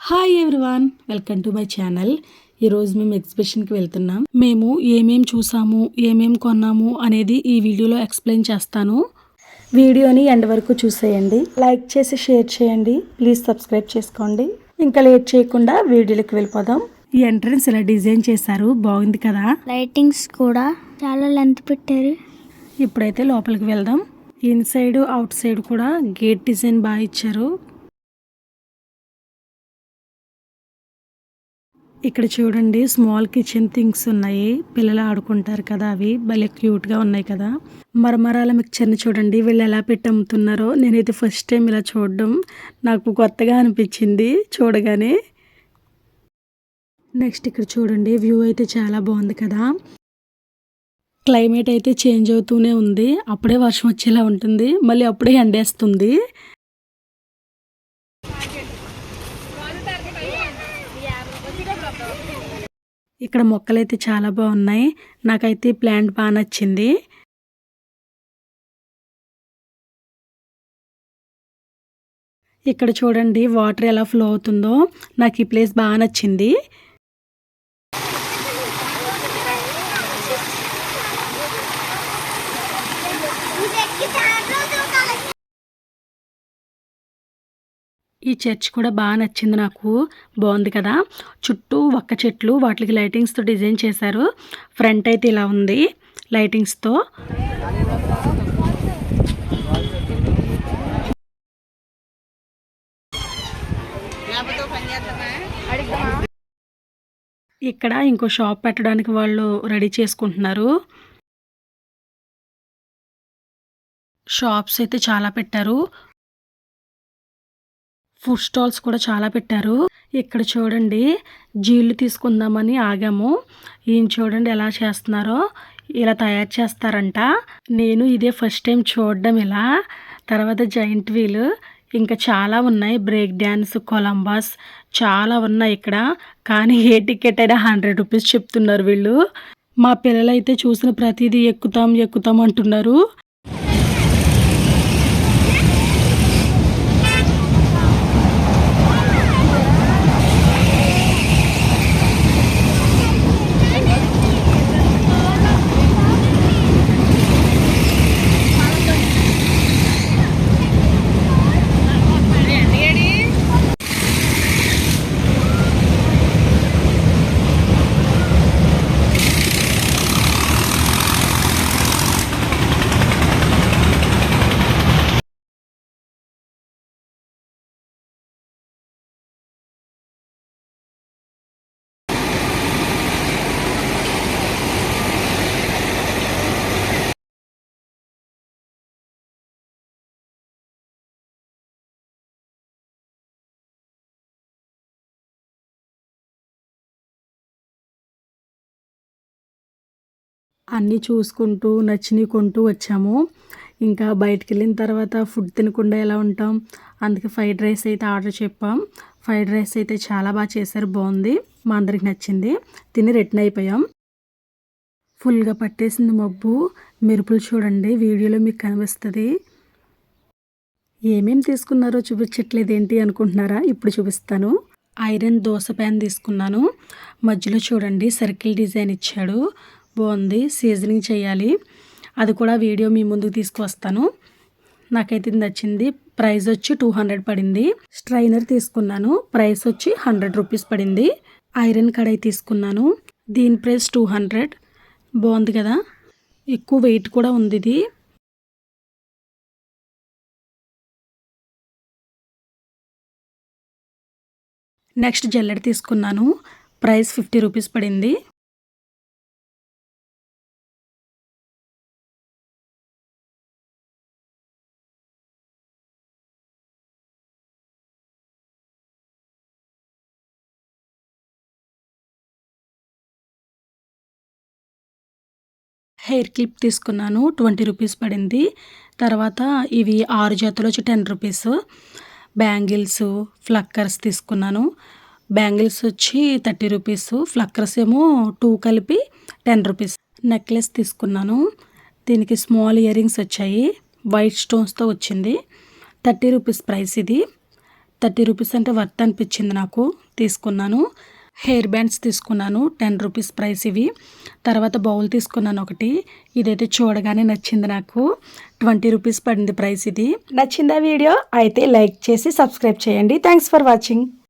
Hi everyone, welcome to my channel. ఈరోజు మేము ఎగ్జిబిషన్కి వెళ్తున్నాం. మేము ఏమేం చూసాము, ఏమేం కొన్నాము అనేది ఈ వీడియోలో ఎక్స్ప్లెయిన్ చేస్తాను. వీడియోని ఎండ్ వరకు చూసేయండి. లైక్ చేసి షేర్ చేయండి. ప్లీజ్ సబ్స్క్రైబ్ చేసుకోండి. ఇంకా లేట్ చేయకుండా వీడియోలోకి వెళ్ళిపోదాం. ఈ ఎంట్రన్స్ ఇలా డిజైన్ చేశారు, బాగుంది కదా. లైటింగ్స్ కూడా చాలా లెంత్ పెట్టారు. ఇప్పుడైతే లోపలికి వెళ్దాం. ఇన్సైడ్ అవుట్ సైడ్ కూడా గేట్ డిజైన్ బాగా ఇచ్చారు. ఇక్కడ చూడండి, స్మాల్ కిచెన్ థింగ్స్ ఉన్నాయి, పిల్లలు ఆడుకుంటారు కదా, అవి భలే క్యూట్గా ఉన్నాయి కదా. మరమరాల మిక్చర్ని చూడండి, వీళ్ళు ఎలా పెట్టి అమ్ముతున్నారో. నేనైతే ఫస్ట్ టైం ఇలా చూడడం నాకు కొత్తగా అనిపించింది చూడగానే. నెక్స్ట్ ఇక్కడ చూడండి, వ్యూ అయితే చాలా బాగుంది కదా. క్లైమేట్ అయితే చేంజ్ అవుతూనే ఉంది. అప్పుడే వర్షం వచ్చేలా ఉంటుంది, మళ్ళీ అప్పుడే ఎండేస్తుంది. ఇక్కడ మొక్కలైతే చాలా బాగున్నాయి. నాకైతే ఈ ప్లాంట్ బాగా నచ్చింది. ఇక్కడ చూడండి, వాటర్ ఎలా ఫ్లో అవుతుందో. నాకు ఈ ప్లేస్ బాగా నచ్చింది. ఈ చర్చ్ కూడా బాగా నచ్చింది నాకు, బాగుంది కదా. చుట్టూ ఒక్క చెట్లు, వాటికి లైటింగ్స్తో డిజైన్ చేశారు. ఫ్రంట్ అయితే ఇలా ఉంది లైటింగ్స్తో. ఇక్కడ ఇంకో షాప్ పెట్టడానికి వాళ్ళు రెడీ చేసుకుంటున్నారు. షాప్స్ అయితే చాలా పెట్టారు. ఫుడ్ స్టాల్స్ కూడా చాలా పెట్టారు. ఇక్కడ చూడండి, జీళ్ళు తీసుకుందామని ఆగాము. ఈయన చూడండి ఎలా చేస్తున్నారో. ఇలా తయారు చేస్తారంట. నేను ఇదే ఫస్ట్ టైం చూడడం ఇలా. తర్వాత జైంట్ వీల్, ఇంకా చాలా ఉన్నాయి. బ్రేక్ డ్యాన్స్, కొలంబస్ చాలా ఉన్నాయి ఇక్కడ. కానీ ఏ టికెట్ అయినా 100 రూపీస్ చెప్తున్నారు వీళ్ళు. మా పిల్లలైతే చూసిన ప్రతిదీ ఎక్కుతాం అంటున్నారు. అన్నీ చూసుకుంటూ నచ్చినవి కొంటూ వచ్చాము. ఇంకా బయటికి వెళ్ళిన తర్వాత ఫుడ్ తినకుండా ఎలా ఉంటాం, అందుకే ఫ్రైడ్ రైస్ అయితే ఆర్డర్ చెప్పాం. ఫ్రైడ్ రైస్ అయితే చాలా బాగా చేశారు, బాగుంది, మా అందరికి నచ్చింది. తిని రిటర్న్ అయిపోయాం. ఫుల్గా పట్టేసింది మబ్బు. మెరుపులు చూడండి, వీడియోలో మీకు కనిపిస్తుంది. ఏమేమి తీసుకున్నారో చూపించట్లేదు ఏంటి అనుకుంటున్నారా, ఇప్పుడు చూపిస్తాను. ఐరన్ దోశ ప్యాన్ తీసుకున్నాను. మధ్యలో చూడండి సర్కిల్ డిజైన్ ఇచ్చాడు, బాగుంది. సీజనింగ్ చేయాలి, అది కూడా వీడియో మీ ముందుకు తీసుకువస్తాను. నాకైతే నచ్చింది. ప్రైస్ వచ్చి 200 పడింది. స్ట్రైనర్ తీసుకున్నాను, ప్రైస్ వచ్చి 100 రూపీస్ పడింది. ఐరన్ కడాయి తీసుకున్నాను, దీని ప్రైస్ 200. బాగుంది కదా, ఎక్కువ వెయిట్ కూడా ఉంది ఇది. నెక్స్ట్ జల్లెడ తీసుకున్నాను, ప్రైస్ 50 రూపీస్ పడింది. హెయిర్ క్లిప్ తీసుకున్నాను, 20 రూపీస్ పడింది. తర్వాత ఇవి 6 జతలు వచ్చి 10 రూపీస్. బ్యాంగిల్స్, ఫ్లక్కర్స్ తీసుకున్నాను. బ్యాంగిల్స్ వచ్చి 30 రూపీస్, ఫ్లక్కర్స్ ఏమో 2 కలిపి 10 రూపీస్. నెక్లెస్ తీసుకున్నాను, దీనికి స్మాల్ ఇయర్ రింగ్స్ వచ్చాయి, వైట్ స్టోన్స్తో వచ్చింది. 30 రూపీస్ ప్రైస్ ఇది. 30 రూపీస్ అంటే వర్త్ అనిపించింది నాకు, తీసుకున్నాను. హెయిర్ బ్యాండ్స్ తీసుకున్నాను, 10 రూపీస్ ప్రైస్ ఇవి. తర్వాత బౌల్ తీసుకున్నాను ఒకటి, ఇదైతే చూడగానే నచ్చింది నాకు, 20 రూపీస్ పడింది ప్రైస్ ఇది. నచ్చిందా వీడియో అయితే లైక్ చేసి సబ్స్క్రైబ్ చేయండి. Thanks for watching.